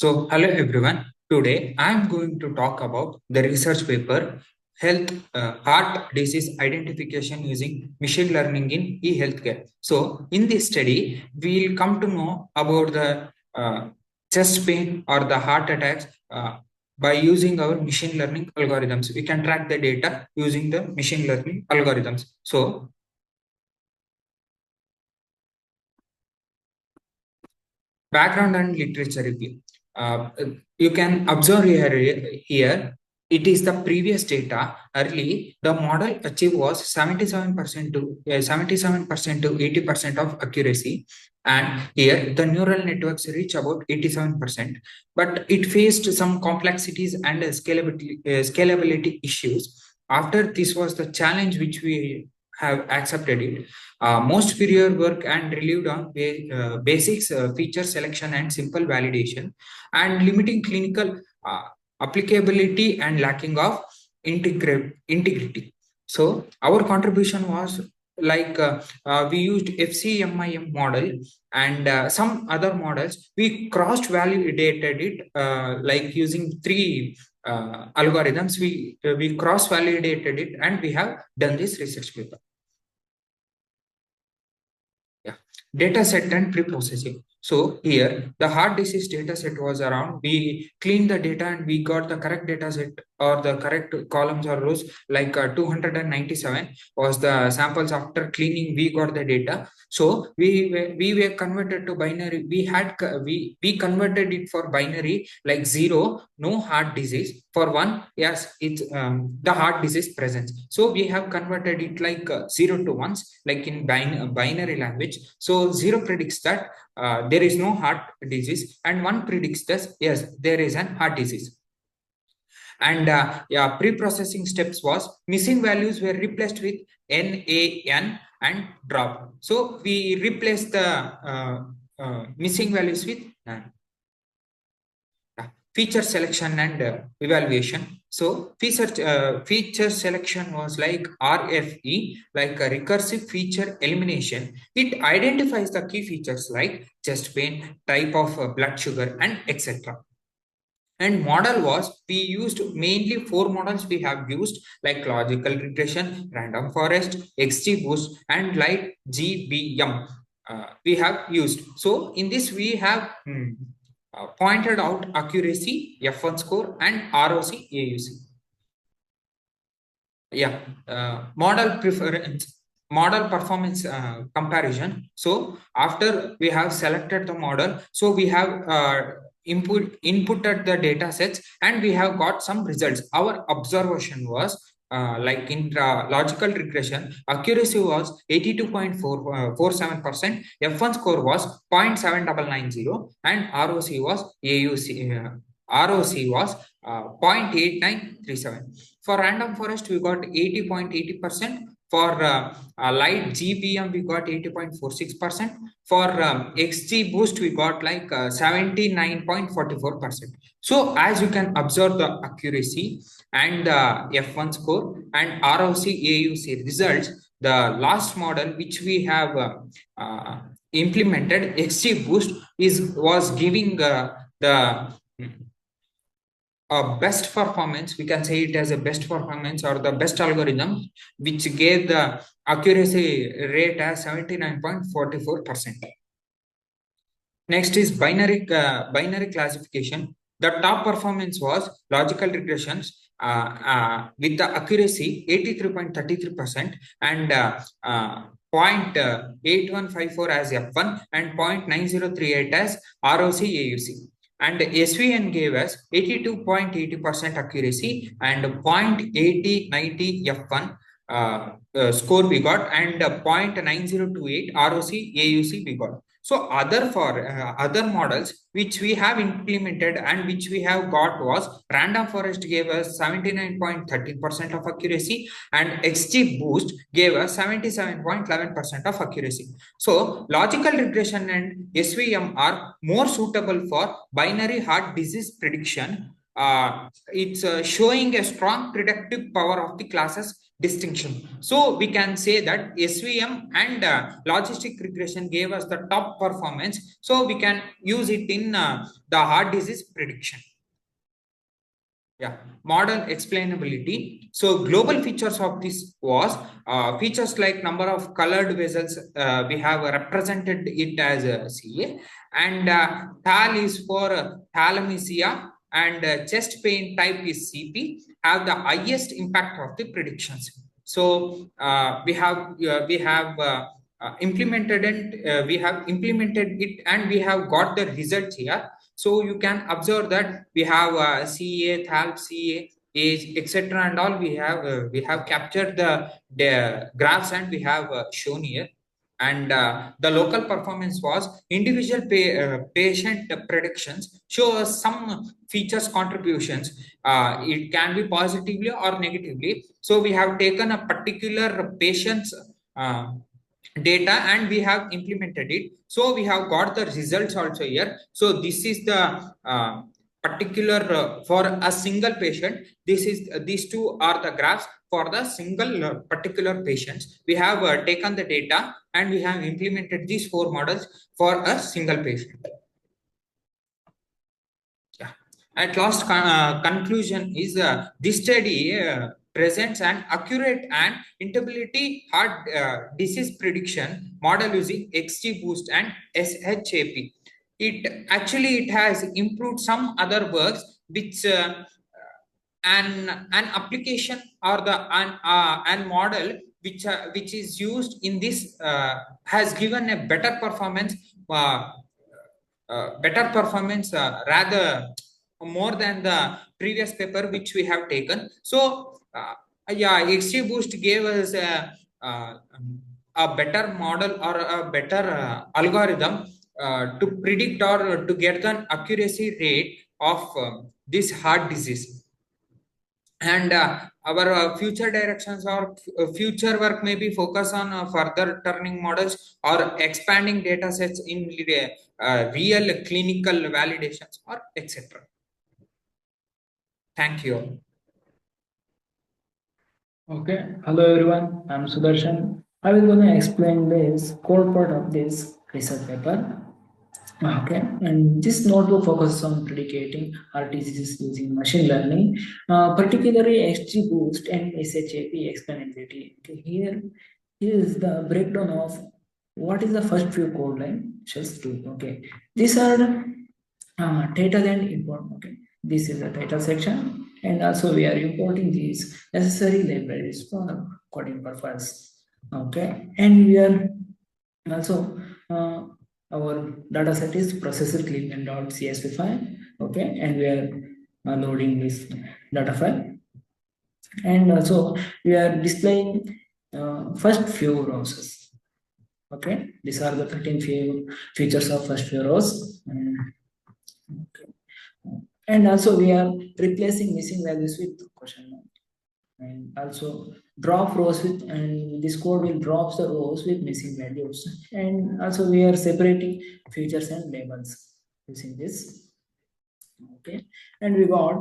Hello everyone. Today I am going to talk about the research paper Health Heart Disease Identification using Machine Learning in e-Healthcare. So, in this study, we will come to know about the chest pain or the heart attacks by using our machine learning algorithms. We can track the data using the machine learning algorithms. So, background and literature review. You can observe here it is the previous data. Early, the model achieved was 77% to 77% to 80% of accuracy, and here the neural networks reach about 87%. But it faced some complexities and scalability issues. After this was the challenge which we have accepted it. Most superior work and relied on basics, feature selection, and simple validation, and limiting clinical applicability and lacking of integrity. So our contribution was like we used FCMIM model and some other models. We cross-validated it like using three algorithms. We cross-validated it and we have done this research paper. Data set and pre-processing. So here the heart disease data set was around. We cleaned the data and we got the correct data set or the correct columns or rows. Like 297 was the samples. After cleaning, we got the data. So we were converted to binary. We converted it for binary, like 0, no heart disease. For 1, yes, it's the heart disease presence. So we have converted it like 0 to 1s, like in binary language. So 0 predicts that there is no heart disease, and 1 predicts that yes, there is an heart disease. And pre-processing steps was missing values were replaced with NaN and drop. So we replaced the missing values with NaN. Feature selection and evaluation. So feature selection was like RFE, like a recursive feature elimination. It identifies the key features like chest pain, type of blood sugar, and etc. And model was, we used mainly 4 models we have used, like logical regression, random forest, XGBoost, and LightGBM. We have used. So in this we have pointed out accuracy, F1 score, and ROC AUC. Yeah, model performance comparison. So after we have selected the model, so we have inputted the data sets and we have got some results. Our observation was like in logical regression, accuracy was 82.47%, F1 score was 0.7990, and ROC was AUC. ROC was 0.8937. For random forest, we got 80.80%. For LightGBM, we got 80.46%. For XGBoost, we got like 79.44%. So as you can observe the accuracy and F1 score and ROC AUC results, the last model which we have implemented, XGBoost, was giving the best performance. We can say it as a best performance or the best algorithm, which gave the accuracy rate as 79.44%. Next is binary classification. The top performance was logical regressions with the accuracy 83.33% and 0.8154 as F1 and 0.9038 as ROC AUC. And SVN gave us 82.80% accuracy and 0.8090 F1 score we got, and 0.9028 ROC AUC we got. So other models which we have implemented and which we have got was random forest gave us 79.13% of accuracy and XGBoost gave us 77.11% of accuracy. So logical regression and SVM are more suitable for binary heart disease prediction. It's showing a strong predictive power of the classes distinction. So we can say that SVM and logistic regression gave us the top performance. So we can use it in the heart disease prediction. Yeah, model explainability. So global features of this was features like number of colored vessels. We have represented it as a CA, and TAL is for thalassemia, and chest pain type is CP. Have the highest impact of the predictions. So implemented it. We have implemented it, and we have got the results here. So you can observe that we have CA, THALP, CA, age, etc. and all. We have captured the graphs, and we have shown here. And the local performance was individual patient predictions show us some features contributions. It can be positively or negatively. So we have taken a particular patient's uh, data, and we have implemented it. So we have got the results also here. So this is the particular for a single patient. This is these two are the graphs for the single particular patients. We have taken the data, and we have implemented these four models for a single patient. Yeah. At last, conclusion is this study presents an accurate and interpretability heart disease prediction model using XGBoost and SHAP. It has improved some other works which an application or the an model which is used in this has given a better performance rather more than the previous paper which we have taken. So yeah, XGBoost gave us a better model or a better algorithm to predict or to get an accuracy rate of this heart disease. And our future directions or future work may be focus on further turning models or expanding data sets in real clinical validations or etc. Thank you. Okay, hello everyone, I'm Sudarshan. I will gonna explain this core part of this research paper. Okay, and this notebook focuses on predicating heart diseases using machine learning, particularly XGBoost and SHAP explainability. Okay, here is the breakdown of what is the first few code line shells do. Okay, these are the title and import. Okay, this is the title section, and also we are importing these necessary libraries for coding purpose. Okay, and we are also our data set is processor Cleveland.csv file. Okay, and we are loading this data file, and also we are displaying first few rows. Okay, these are the 13 features of first few rows. Okay. And also we are replacing missing values with question mark. And also drop rows with, and this code will drop the rows with missing values. And also we are separating features and labels using this. Okay, and we got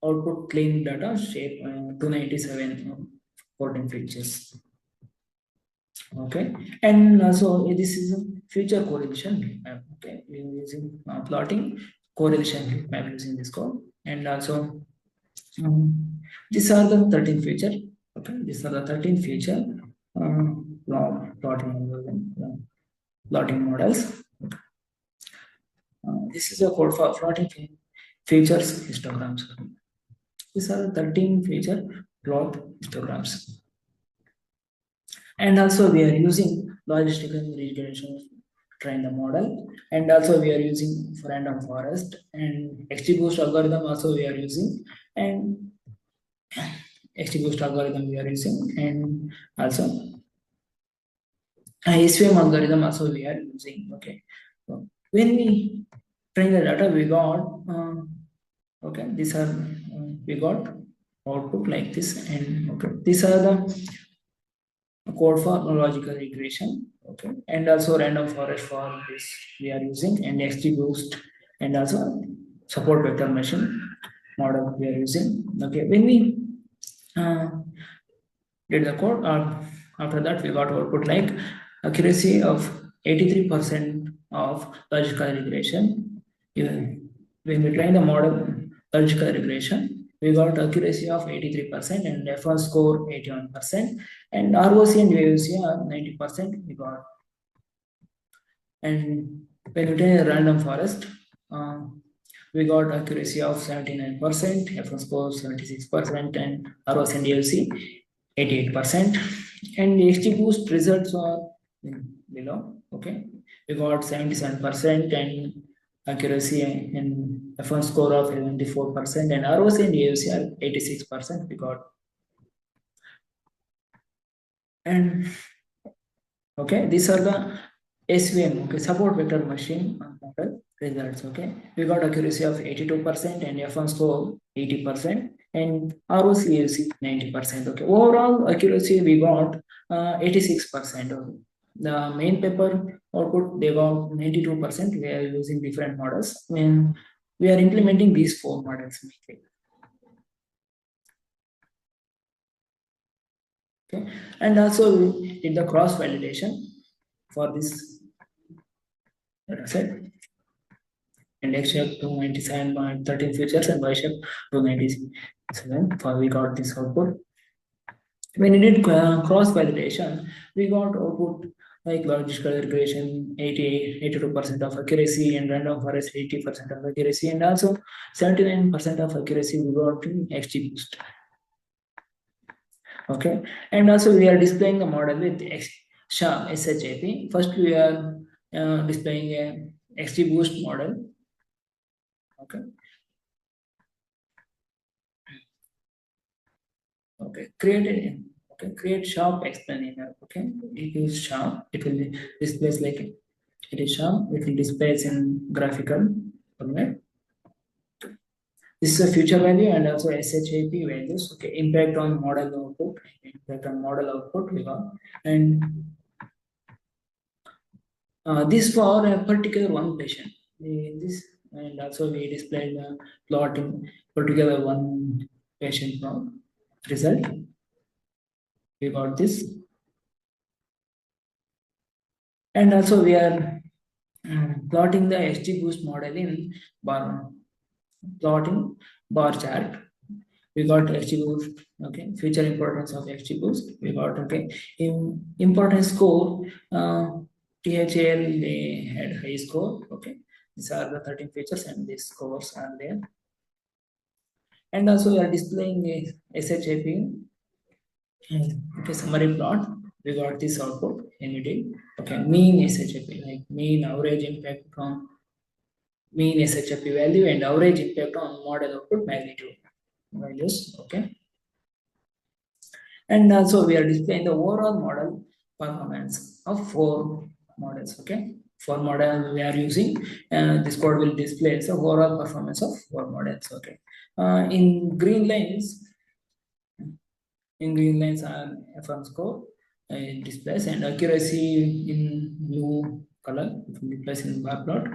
output clean data shape 297 14 features. Okay, and also this is a feature correlation map. Okay, we are using plotting correlation map using this code, and also these are the 13 feature. Okay, these are the 13 feature plotting models. This is a code for plotting features histograms. These are the 13 feature plot histograms. And also we are using logistic regression to train the model, and also we are using random forest and XGBoost algorithm also we are using, and XGBoost algorithm we are using, and also SVM algorithm also we are using. Okay, so when we train the data, we got okay, these are we got output like this, and okay, these are the code for logical regression. Okay, and also random forest for this we are using, and XGBoost, and also support vector machine model we are using. Okay, when we did the code. After that, we got output like accuracy of 83% of logical regression. Even when we train the model logical regression, we got accuracy of 83% and F1 score 81%, and ROC and AUC are 90% we got. And when we train a random forest, we got accuracy of 79%, F1 score 76%, and ROC and AUC 88%. And XGBoost results are below. Okay, we got 77% and accuracy and F1 score of 74%, and ROC and AUC are 86% we got. And okay, these are the SVM, okay, support vector machine model results. Okay, we got accuracy of 82% and F1 score 80%, and ROC AUC 90%. Okay, overall accuracy we got 86%. The main paper output they got 92%. We are using different models and we are implementing these 4 models. Okay, and also we did the cross validation for this dataset. And XShape 297 13 features and YShape 297 for we got this output. When we did cross validation, we got output like logical regression 82% of accuracy, and random forest 80% of accuracy, and also 79% of accuracy we got in XGBoost. Okay, and also we are displaying the model with SHAP. First we are displaying a XGBoost model. Okay. Okay, create SHAP explainer. Okay, it is SHAP. It will display like it is SHAP. It will display in graphical format. This is a future value and also SHAP values. Okay, impact on model output. Impact on model output we got, and this for a particular one patient. This, and also we displayed the plotting particular one patient now result. We got this, and also we are plotting the XGBoost model in plotting bar chart. We got XGBoost. Okay, future importance of XGBoost. We got okay importance score. THL they had high score. Okay, these are the 13 features and these scores are there. And also we are displaying a SHAP. Okay, summary plot. We got this output in it. Okay, mean SHAP, like mean average impact on mean SHAP value and average impact on model output magnitude values. Okay, and also we are displaying the overall model performance of 4 models. Okay, 4 models we are using, and this code will display the overall performance of 4 models. Okay, in green lines are F1 score displays, and accuracy in blue color it will displays in bar plot,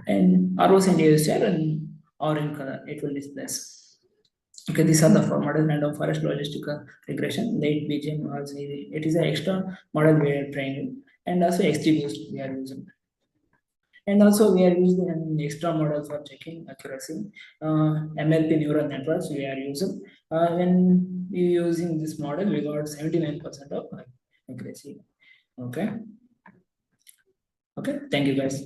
and ROC and AUC in orange color it will displays. Okay, these are the 4 models: random forest, logistic regression, LightGBM. It is an extra model we are training, and also XGBoost we are using. And also we are using an extra model for checking accuracy. MLP neural networks we are using. When we using this model, we got 79% of accuracy. Okay. Okay. Thank you guys.